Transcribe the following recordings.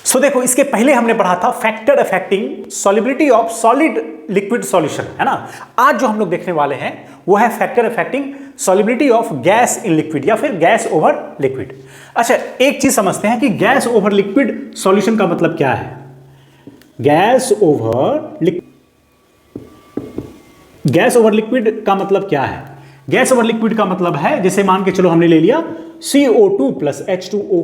सो देखो, इसके पहले हमने पढ़ा था factor affecting solubility of solid liquid solution, है ना। आज जो हम लोग देखने वाले हैं वो है factor affecting solubility of gas in liquid या फिर गैस ओवर लिक्विड। अच्छा, एक चीज समझते हैं कि गैस ओवर लिक्विड सॉल्यूशन का मतलब क्या है। गैस ओवर लिक्विड का मतलब क्या है। गैस ओवर लिक्विड का मतलब है, जैसे मान के चलो हमने ले लिया CO2 प्लस H2O,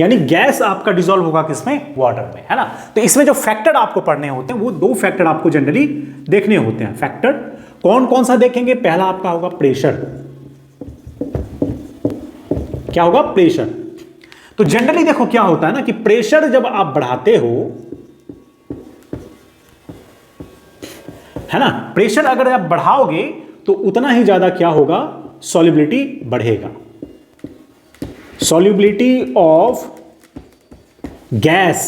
यानी गैस आपका डिसॉल्व होगा किसमें, वाटर में, है ना। तो इसमें जो फैक्टर आपको पढ़ने होते हैं वो दो फैक्टर आपको जनरली देखने होते हैं। फैक्टर कौन कौन सा देखेंगे, पहला आपका होगा प्रेशर। क्या होगा, प्रेशर। तो जनरली देखो क्या होता है ना कि प्रेशर जब आप बढ़ाते हो, है ना, प्रेशर अगर आप बढ़ाओगे तो उतना ही ज्यादा क्या होगा, सॉल्युबिलिटी बढ़ेगा। Solubility of gas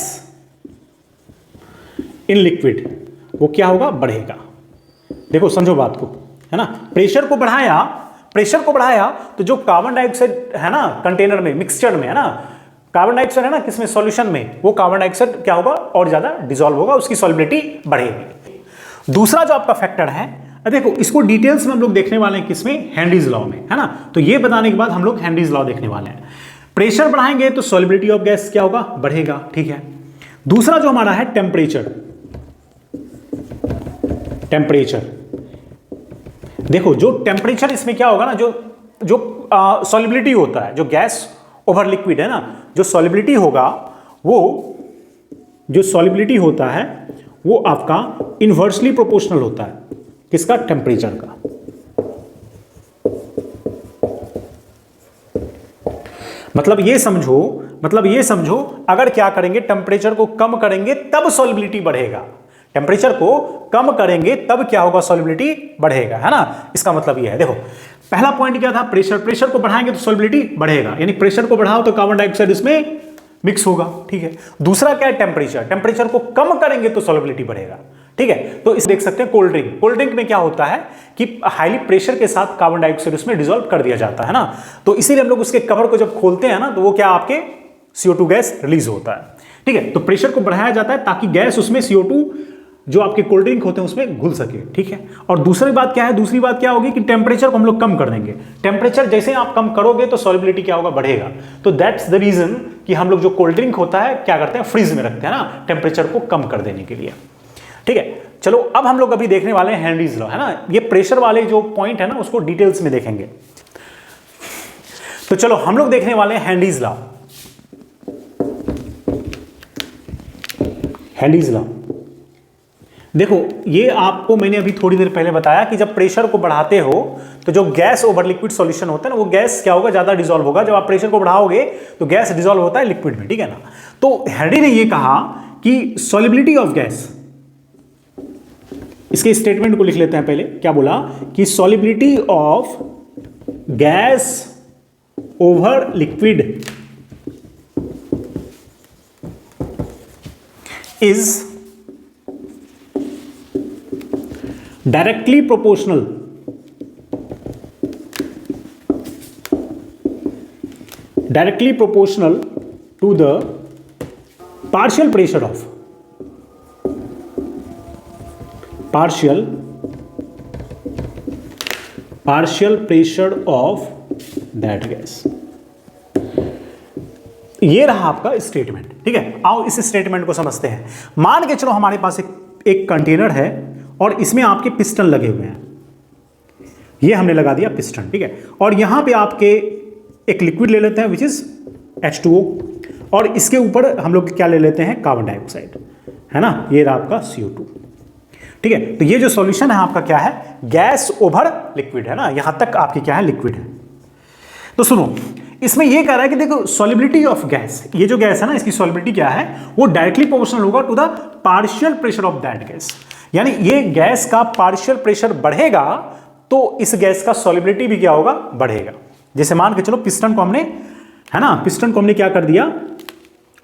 in liquid वो क्या होगा, बढ़ेगा। देखो समझो बात को, है ना। प्रेशर को बढ़ाया तो जो कार्बन डाइऑक्साइड है ना कंटेनर में, मिक्सचर में, है ना, कार्बन डाइऑक्साइड है ना किसमें, सॉल्यूशन में, वो कार्बन डाइऑक्साइड क्या होगा, और ज्यादा डिसॉल्व होगा, उसकी सॉल्युबिलिटी बढ़ेगी। दूसरा जो आपका फैक्टर है, देखो इसको डिटेल्स में हम लोग देखने वाले हैं किसमें, हेनरीज लॉ में, है ना। तो ये बताने के बाद हम लोग हेनरीज लॉ देखने वाले हैं। प्रेशर बढ़ाएंगे तो सॉल्युबिलिटी ऑफ गैस क्या होगा, बढ़ेगा, ठीक है। दूसरा जो हमारा है टेम्परेचर। देखो जो टेम्परेचर इसमें क्या होगा ना, जो सॉल्युबिलिटी होता है, जो गैस ओवर लिक्विड है ना, जो सॉल्युबिलिटी होगा जो सॉल्युबिलिटी होता है वो आपका इनवर्सली प्रोपोर्शनल होता है किसका, टेम्परेचर का। मतलब ये समझो अगर क्या करेंगे, टेम्परेचर को कम करेंगे तब सॉल्युबिलिटी बढ़ेगा। टेम्परेचर को कम करेंगे तब क्या होगा, सॉल्युबिलिटी बढ़ेगा, है ना। इसका मतलब ये है, देखो पहला पॉइंट क्या था, प्रेशर को बढ़ाएंगे तो सॉल्युबिलिटी बढ़ेगा, यानी प्रेशर को बढ़ाओ तो कार्बन डाइऑक्साइड इसमें मिक्स होगा, ठीक है। दूसरा क्या है, टेम्परेचर को कम करेंगे तो सॉल्युबिलिटी बढ़ेगा, ठीक है। तो इस देख सकते हैं कोल्ड ड्रिंक में क्या होता है कि हाईली प्रेशर के साथ कार्बन डाइऑक्साइड उसमें डिसॉल्व कर दिया जाता है ना। तो इसीलिए हम लोग उसके कवर को जब खोलते हैं ना तो वो क्या आपके CO2 गैस रिलीज होता है, ठीक है। तो प्रेशर को बढ़ाया जाता है ताकि गैस उसमें CO2 जो आपके कोल्ड ड्रिंक होते हैं उसमें घुल सके, ठीक है। और दूसरी बात क्या होगी कि टेम्परेचर को हम लोग कम कर देंगे। टेम्परेचर जैसे आप कम करोगे तो सॉल्युबिलिटी क्या होगा, बढ़ेगा। तो दैट्स द रीजन कि हम लोग जो कोल्ड ड्रिंक होता है क्या करते हैं, फ्रीज में रखते हैं ना, टेम्परेचर को कम कर देने के लिए, ठीक है। चलो अब हम लोग अभी देखने वाले हैं हेनरीज लॉ, है ना। ये प्रेशर वाले जो पॉइंट है ना उसको डिटेल्स में देखेंगे। तो चलो हम लोग देखने वाले हैं हेनरीज लॉ। देखो ये आपको मैंने अभी थोड़ी देर पहले बताया कि जब प्रेशर को बढ़ाते हो तो जो गैस ओवर लिक्विड सॉल्यूशन होता है ना, वो गैस क्या होगा, ज्यादा डिसॉल्व होगा। जब आप प्रेशर को बढ़ाओगे तो गैस डिसॉल्व होता है लिक्विड में, ठीक है ना। तो हेनरी ने ये कहा कि सॉल्युबिलिटी ऑफ गैस, इसके स्टेटमेंट को लिख लेते हैं पहले। क्या बोला कि solubility of gas over liquid is directly proportional to the partial pressure of that gas। ये रहा आपका स्टेटमेंट, ठीक है। आओ इस स्टेटमेंट को समझते हैं। मान के चलो हमारे पास एक कंटेनर है और इसमें आपके पिस्टन लगे हुए हैं, ये हमने लगा दिया पिस्टन, ठीक है। और यहां पे आपके एक लिक्विड ले लेते हैं विच इज H2O, और इसके ऊपर हम लोग क्या ले लेते हैं, कार्बन डाइऑक्साइड, है ना। ये रहा आपका CO2, ठीक है। तो ये जो सॉल्यूशन है आपका क्या है, गैस ओवर लिक्विड, है ना। यहां तक आपकी क्या है, लिक्विड है। तो सुनो, इसमें ये कह रहा है कि देखो सॉल्युबिलिटी ऑफ गैस, ये जो गैस है ना इसकी सॉल्युबिलिटी क्या है, वो डायरेक्टली प्रोपोर्शनल होगा to the partial pressure of that gas. यानी ये गैस का पार्शियल प्रेशर बढ़ेगा तो इस गैस का सॉल्युबिलिटी भी क्या होगा, बढ़ेगा। जैसे मान के चलो पिस्टन को हमने, है ना, पिस्टन को हमने क्या कर दिया,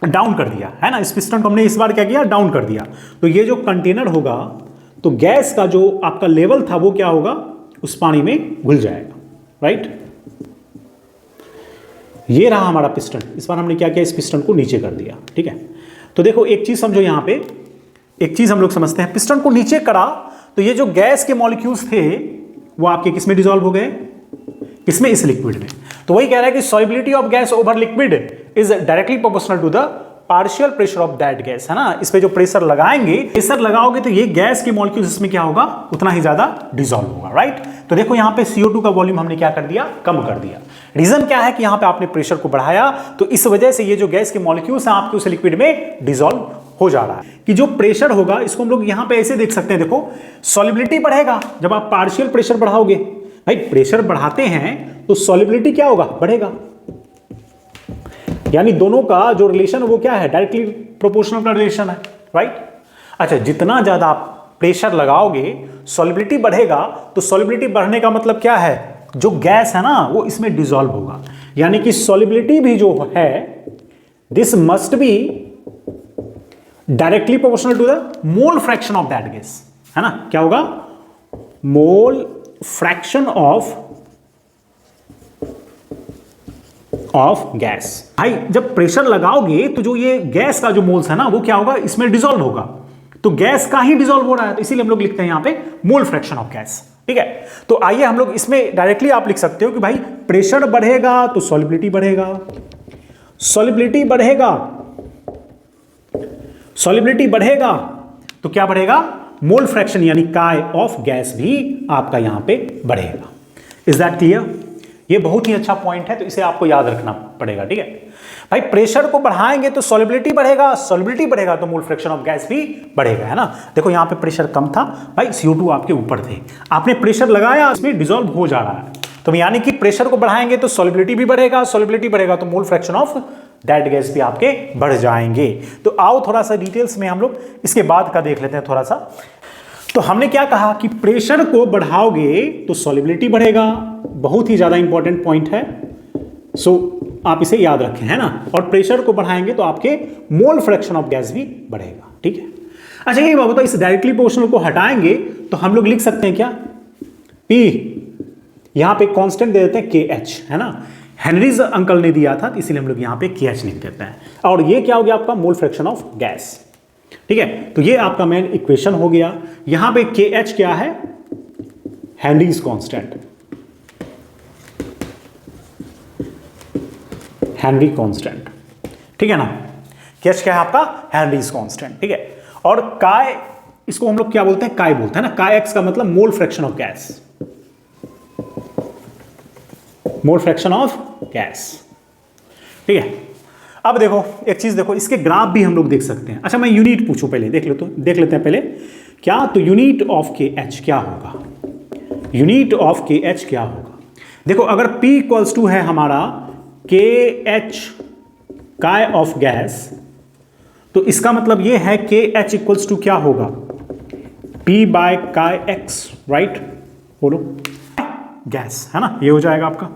डाउन कर दिया, है ना। इस पिस्टन को हमने इस बार क्या किया, डाउन कर दिया। तो ये जो कंटेनर होगा तो गैस का जो आपका लेवल था वो क्या होगा, उस पानी में घुल जाएगा, राइट। ये रहा हमारा पिस्टन, इस बार हमने क्या किया, इस पिस्टन को नीचे कर दिया। ठीक है, तो देखो एक चीज समझो, यहां पे एक चीज हम लोग समझते हैं, पिस्टन को नीचे करा तो ये जो गैस के मॉलिक्यूल्स थे वो आपके किसमें डिसॉल्व हो गए, किसमें, इस लिक्विड में। तो वही कह रहा है कि solubility of gas over liquid is directly proportional to the partial pressure of that gas, है ना। इस पे जो प्रेशर लगाएंगे, प्रेशर लगाओगे तो ये गैस के मॉलिक्यूल्स इसमें क्या होगा, उतना ही ज्यादा डिसॉल्व होगा, राइट। तो देखो यहाँ पे CO2 का वॉल्यूम हमने क्या कर दिया, कम कर दिया। रीजन क्या है कि यहाँ पे आपने प्रेशर को बढ़ाया, तो इस वजह से ये जो गैस के मॉलिक्यूल्स हैं आपके उस लिक्विड में डिसॉल्व हो जा रहा है। कि जो प्रेशर होगा इसको हम लोग यहाँ पे ऐसे देख सकते हैं, देखो सॉल्युबिलिटी बढ़ेगा जब आप पार्शियल प्रेशर बढ़ाओगे। भाई प्रेशर बढ़ाते हैं तो सॉल्युबिलिटी क्या होगा, बढ़ेगा। यानी दोनों का जो रिलेशन वो क्या है, डायरेक्टली प्रोपोर्शनल का रिलेशन है, राइट। अच्छा, जितना ज्यादा आप प्रेशर लगाओगे सॉल्युबिलिटी बढ़ेगा, तो सॉल्युबिलिटी बढ़ने का मतलब क्या है, जो गैस है ना वो इसमें डिसॉल्व होगा। यानी कि सॉल्युबिलिटी भी जो है this must be directly proportional to the mole fraction of that gas, है ना। क्या होगा, मोल फ्रैक्शन ऑफ गैस। भाई जब प्रेशर लगाओगे तो जो ये गैस का जो मोल्स है ना वो क्या होगा, इसमें डिसॉल्व होगा। तो गैस का ही डिसॉल्व हो रहा है, तो इसीलिए हम लोग लिखते हैं यहां पे मोल फ्रैक्शन ऑफ गैस। ठीक है, तो आइए हम लोग इसमें डायरेक्टली आप लिख सकते हो कि भाई प्रेशर बढ़ेगा तो सॉल्युबिलिटी बढ़ेगा, सॉल्युबिलिटी बढ़ेगा, सॉल्युबिलिटी बढ़ेगा तो क्या बढ़ेगा, मोल फ्रैक्शन यानी काय ऑफ गैस भी आपका यहां पे बढ़ेगा। Is that clear. ये बहुत ही अच्छा पॉइंट है, तो इसे आपको याद रखना पड़ेगा। ठीक है भाई, प्रेशर को बढ़ाएंगे तो सॉल्युबिलिटी बढ़ेगा, सॉल्युबिलिटी बढ़ेगा तो मोल फ्रैक्शन ऑफ गैस भी बढ़ेगा, है ना। देखो यहां पे प्रेशर कम था भाई, CO2 आपके ऊपर थे, आपने प्रेशर लगाया इसमें डिसॉल्व हो जा रहा है, तो यानी कि प्रेशर को बढ़ाएंगे तो सॉल्युबिलिटी भी बढ़ेगा, सॉल्युबिलिटी बढ़ेगा तो मोल फ्रैक्शन ऑफ दैट गैस भी आपके बढ़ जाएंगे। तो आओ थोड़ा सा डिटेल्स में हम लोग इसके बाद का देख लेते हैं थोड़ा सा। तो हमने क्या कहा कि प्रेशर को बढ़ाओगे तो सॉल्युबिलिटी बढ़ेगा, बहुत ही ज्यादा इंपॉर्टेंट पॉइंट है, सो आप इसे याद रखें, है ना। और प्रेशर को बढ़ाएंगे तो आपके मोल फ्रैक्शन ऑफ गैस भी बढ़ेगा। ठीक है, अच्छा ये बात बताओ, इस डायरेक्टली प्रोपोर्शनल को हटाएंगे तो हम लोग लिख सकते हैं क्या, P, यहां पे कांस्टेंट दे देते हैं KH, है ना। हेनरीज अंकल ने दिया था, इसलिए हम लोग यहां पे KH लिख देते हैं। और ये क्या हो गया आपका, मोल फ्रैक्शन ऑफ गैस। ठीक है, तो ये आपका मेन इक्वेशन हो गया। यहां पे KH क्या है, हेनरीज कांस्टेंट, हेनरी कांस्टेंट। ठीक है ना, KH क्या है आपका, हेनरीज कांस्टेंट। ठीक है, और काय, इसको हम लोग क्या बोलते हैं, काय बोलते हैं ना। काय x का मतलब मोल fraction of gas, mole fraction of gas. ठीक है, अब देखो एक चीज देखो, इसके ग्राफ भी हम लोग देख सकते हैं। अच्छा मैं यूनिट पूछूं पहले, देख लेते हैं पहले क्या, तो यूनिट ऑफ KH क्या होगा, यूनिट ऑफ KH क्या होगा। देखो अगर P इक्वल्स टू है हमारा KH काय ऑफ गैस, तो इसका मतलब ये है KH इक्वल्स टू क्या होगा, P बाय काय x, राइट, बोलो गैस, है ना, ये हो जाएगा आपका।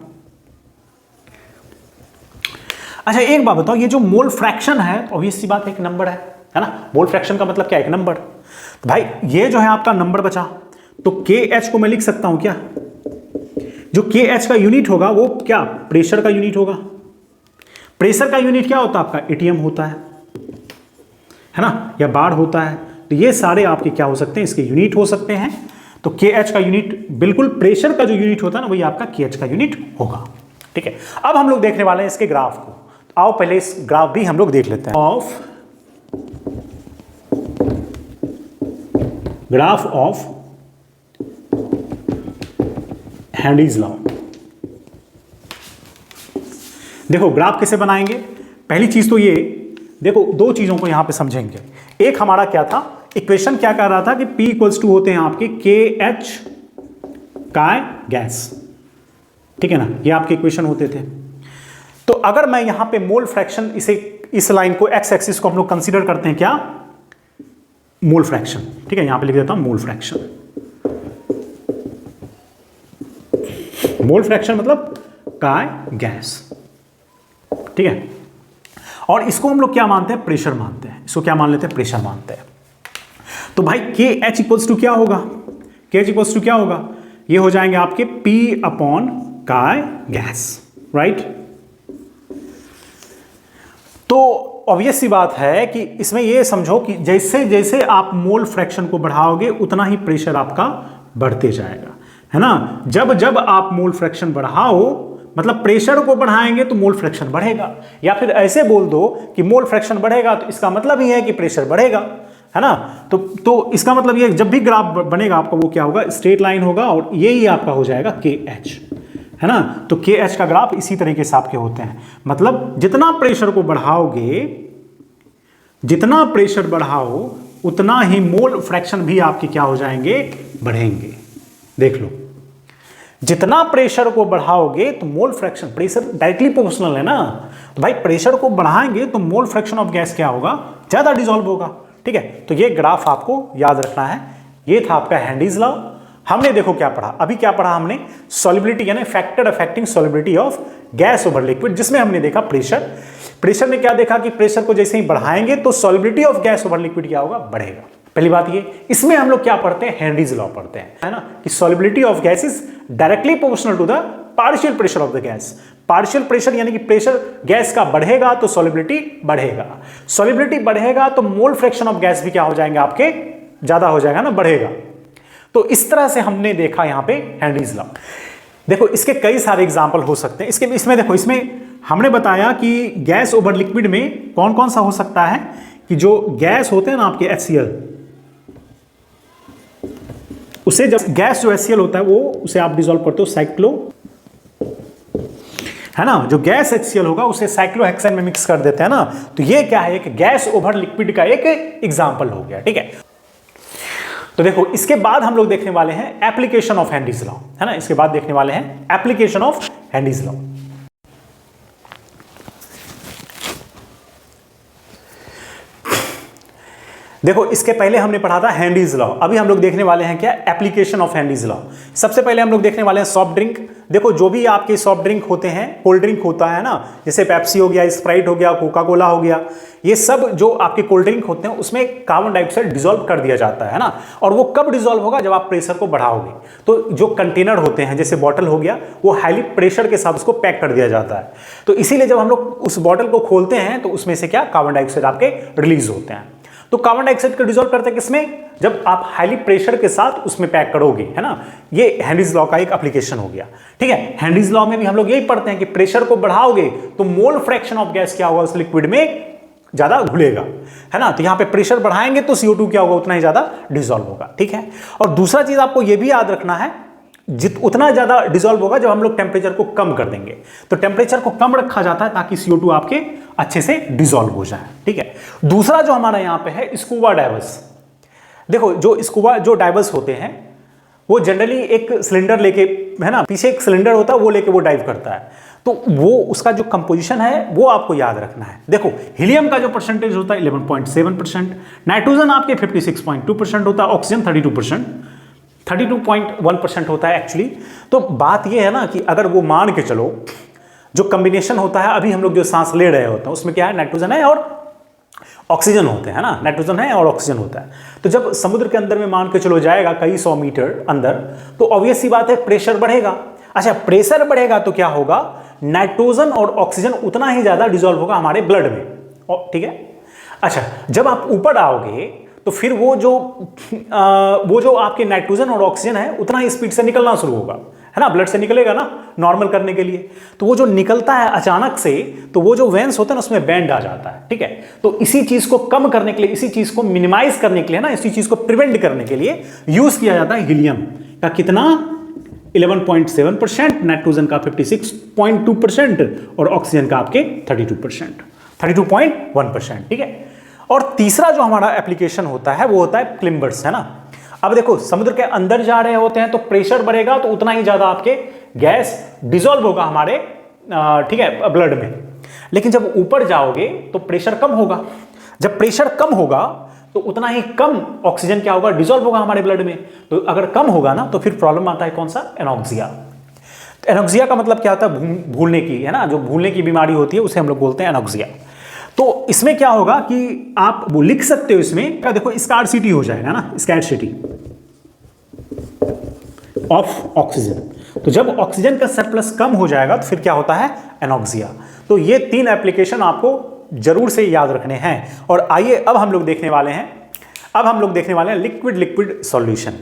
अच्छा एक बात बताओ, ये जो मोल फ्रैक्शन है ऑब्वियस सी बात एक नंबर है ना। मोल फ्रैक्शन का मतलब क्या है, एक नंबर। तो भाई ये जो है आपका नंबर बचा, तो KH को मैं लिख सकता हूं क्या, जो KH का यूनिट होगा वो क्या, प्रेशर का यूनिट होगा। प्रेशर का यूनिट क्या होता है आपका, ATM होता है ना, या बार होता है। तो ये सारे आपके क्या हो सकते हैं, इसके यूनिट हो सकते हैं। तो KH का यूनिट बिल्कुल प्रेशर का जो यूनिट होता है ना वही आपका KH का यूनिट होगा। ठीक है, अब हम लोग देखने वाले हैं इसके ग्राफ को। आओ पहले इस ग्राफ भी हम लोग देख लेते हैं। Graph of Henry's law. देखो ग्राफ कैसे बनाएंगे, पहली चीज तो ये देखो, दो चीजों को यहां पे समझेंगे। एक हमारा क्या था, इक्वेशन क्या कर रहा था कि P इक्वल्स टू होते हैं आपके KH काय गैस। ठीक है ना, ये आपके इक्वेशन होते थे। तो अगर मैं यहां पे मोल फ्रैक्शन, इसे इस लाइन को x एक्सिस को हम लोग कंसीडर करते हैं क्या, मोल फ्रैक्शन। ठीक है, यहां पे लिख देता हूं मोल फ्रैक्शन। मोल फ्रैक्शन मतलब काय गैस। ठीक है, और इसको हम लोग क्या मानते हैं, प्रेशर मानते हैं। इसको क्या मान लेते हैं, प्रेशर मानते हैं। तो भाई KH इक्वल्स टू क्या होगा, KH इक्वल्स टू क्या होगा, ये हो जाएंगे आपके P अपॉन काय गैस, राइट। तो ऑब्वियस सी बात है कि इसमें ये समझो कि जैसे जैसे आप मोल फ्रैक्शन को बढ़ाओगे उतना ही प्रेशर आपका बढ़ते जाएगा, है ना। जब जब आप मोल फ्रैक्शन बढ़ाओ, मतलब प्रेशर को बढ़ाएंगे तो मोल फ्रैक्शन बढ़ेगा, या फिर ऐसे बोल दो कि मोल फ्रैक्शन बढ़ेगा तो इसका मतलब ही है कि प्रेशर बढ़ेगा, है ना। तो इसका मतलब ये जब भी ग्राफ बनेगा आपका वो क्या होगा, स्ट्रेट लाइन होगा, और ये ही आपका हो जाएगा KH, है ना। तो KH का ग्राफ इसी तरीके से आपके होते हैं। मतलब जितना प्रेशर को बढ़ाओगे, जितना प्रेशर बढ़ाओ उतना ही मोल फ्रैक्शन भी आपके क्या हो जाएंगे, बढ़ेंगे। देख लो, जितना प्रेशर को बढ़ाओगे तो mole fraction, pressure directly proportional है ना, तो भाई प्रेशर को बढ़ाएंगे तो मोल फ्रैक्शन ऑफ गैस क्या होगा, ज्यादा डिसॉल्व होगा। ठीक है, तो ये ग्राफ आपको याद रखना है। ये था आपका हेनरीज लॉ। हमने देखो क्या पढ़ा, अभी क्या पढ़ा हमने, सॉल्युबिलिटी यानी factor affecting solubility of gas over liquid, जिसमें हमने देखा प्रेशर ने क्या देखा कि प्रेशर को जैसे ही बढ़ाएंगे तो solubility of gas over liquid क्या होगा, बढ़ेगा। पहली बात ये, इसमें हम लोग क्या पढ़ते हैं, हेनरीज लॉ पढ़ते हैं, है ना, कि solubility of gas is directly proportional to the partial pressure of the gas. Partial pressure यानी कि प्रेशर गैस का बढ़ेगा तो सॉल्युबिलिटी बढ़ेगा, सॉल्युबिलिटी बढ़ेगा तो मोल फ्रैक्शन ऑफ गैस भी क्या हो जाएंगे आपके, ज्यादा हो जाएगा ना, बढ़ेगा। तो इस तरह से हमने देखा यहां पे हेनरीज लॉ। देखो इसके कई सारे एग्जांपल हो सकते हैं। इसमें देखो, इसमें हमने बताया कि गैस ओवर लिक्विड में कौन कौन सा हो सकता है, कि जो गैस होते हैं ना आपके HCl, उसे जब गैस जो HCl होता है वो उसे आप डिसॉल्व करते हो साइक्लो, है ना, जो गैस HCl होगा उसे साइक्लोहेक्सेन में मिक्स कर देते हैं ना। तो ये क्या है, एक गैस ओवर लिक्विड का एक एग्जांपल हो गया। ठीक है, तो देखो इसके बाद हम लोग देखने वाले हैं एप्लीकेशन ऑफ हेनरीज लॉ, है ना। इसके बाद देखने वाले हैं एप्लीकेशन ऑफ हेनरीज लॉ। देखो इसके पहले हमने पढ़ा था हेनरीज लॉ, अभी हम लोग देखने वाले हैं क्या, एप्लीकेशन ऑफ हेनरीज लॉ। सबसे पहले हम लोग देखने वाले हैं सॉफ्ट ड्रिंक। देखो जो भी आपके सॉफ्ट ड्रिंक होते हैं, कोल्ड ड्रिंक होता है ना, जैसे पेप्सी हो गया, स्प्राइट हो गया, कोका कोला हो गया, ये सब जो आपके कोल्ड ड्रिंक होते हैं उसमें कार्बन डाइऑक्साइड डिसॉल्व कर दिया जाता है ना। और वो कब डिसॉल्व होगा, जब आप प्रेशर को बढ़ाओगे। तो जो कंटेनर होते हैं जैसे बॉटल हो गया, वो हाईली प्रेशर के साथ उसको पैक कर दिया जाता है। तो इसीलिए जब हम लोग उस बॉटल को खोलते हैं तो उसमें से क्या, कार्बन डाइऑक्साइड आपके रिलीज होते हैं। तो कार्बन डाइऑक्साइड को डिसॉल्व करते हैं किसमें, जब आप हाईली प्रेशर के साथ उसमें पैक करोगे, है ना। ये हेनरीज लॉ का एक एप्लीकेशन हो गया। ठीक है, हेनरीज लॉ में भी हम लोग यही पढ़ते हैं कि प्रेशर को बढ़ाओगे तो मोल फ्रैक्शन ऑफ गैस क्या होगा, उस लिक्विड में ज्यादा घुलेगा, है ना। तो यहां पे प्रेशर बढ़ाएंगे तो CO2 क्या होगा, उतना ही ज्यादा डिसॉल्व होगा। ठीक है, और दूसरा चीज आपको यह भी याद रखना है, उतना ज्यादा डिसॉल्व होगा जब हम लोग टेम्परेचर को कम कर देंगे। तो टेम्परेचर को कम रखा जाता है ताकि CO2 आपके अच्छे से डिसॉल्व हो जाए। ठीक है, दूसरा जो हमारा यहां पे है स्कूबा डाइवर्स। देखो जो डाइवर्स होते हैं वो जनरली एक सिलेंडर लेके, है ना, पीछे एक सिलेंडर होता है, वो लेके वो डाइव करता है। तो वो उसका जो कंपोजिशन है वो आपको याद रखना है। देखो हीलियम का जो परसेंटेज होता है 11.7%, नाइट्रोजन आपके 56.2% होता है, ऑक्सीजन 32.1% होता है एक्चुअली। तो बात ये है ना कि अगर वो मान के चलो जो कॉम्बिनेशन होता है, अभी हम लोग जो सांस ले रहे होते हैं उसमें क्या है, नाइट्रोजन है और ऑक्सीजन होते हैं ना, नाइट्रोजन है और ऑक्सीजन होता है। तो जब समुद्र के अंदर में मान के चलो जाएगा कई 100 मीटर अंदर, तो ऑब्वियस सी बात है प्रेशर बढ़ेगा। अच्छा, प्रेशर बढ़ेगा तो क्या होगा, नाइट्रोजन और ऑक्सीजन उतना ही ज्यादा डिसॉल्व होगा हमारे ब्लड में। ठीक है, अच्छा जब आप ऊपर आओगे तो फिर वो जो आपके नाइट्रोजन और ऑक्सीजन है उतना ही स्पीड से निकलना शुरू होगा, है ना, ब्लड से निकलेगा ना नॉर्मल करने के लिए। तो वो जो निकलता है अचानक से, तो वो जो वेन्स होते हैं ना उसमें बैंड आ जाता है। ठीक है, तो इसी चीज को कम करने के लिए, इसी चीज को मिनिमाइज करने के लिए ना, इसी चीज को प्रिवेंट करने के लिए यूज किया जाता है हीलियम का कितना 11.7%, नाइट्रोजन का 56.2% और ऑक्सीजन का आपके 32.1%। ठीक है, और तीसरा जो हमारा एप्लीकेशन होता है वो होता है क्लिम्बर्स, है ना। अब देखो समुद्र के अंदर जा रहे होते हैं तो प्रेशर बढ़ेगा तो उतना ही ज्यादा आपके गैस डिसॉल्व होगा हमारे, ठीक है, ब्लड में। लेकिन जब ऊपर जाओगे तो प्रेशर कम होगा। जब प्रेशर कम होगा तो उतना ही कम ऑक्सीजन क्या होगा, डिसॉल्व होगा हमारे ब्लड में। तो अगर कम होगा ना तो फिर प्रॉब्लम आता है कौन सा, एनॉक्सिया। एनॉक्सिया का मतलब क्या होता है, भूलने की, है ना, जो भूलने की बीमारी होती है उसे हम लोग बोलते हैं एनॉक्सिया। तो इसमें क्या होगा कि आप वो लिख सकते हो इसमें, क्या देखो स्कार्सिटी हो जाएगा ना, स्कार्सिटी ऑफ ऑक्सीजन। तो जब ऑक्सीजन का सरप्लस कम हो जाएगा तो फिर क्या होता है, एनॉक्सिया। तो ये 3 एप्लीकेशन आपको जरूर से याद रखने हैं। और आइए अब हम लोग देखने वाले हैं लिक्विड लिक्विड सॉल्यूशन।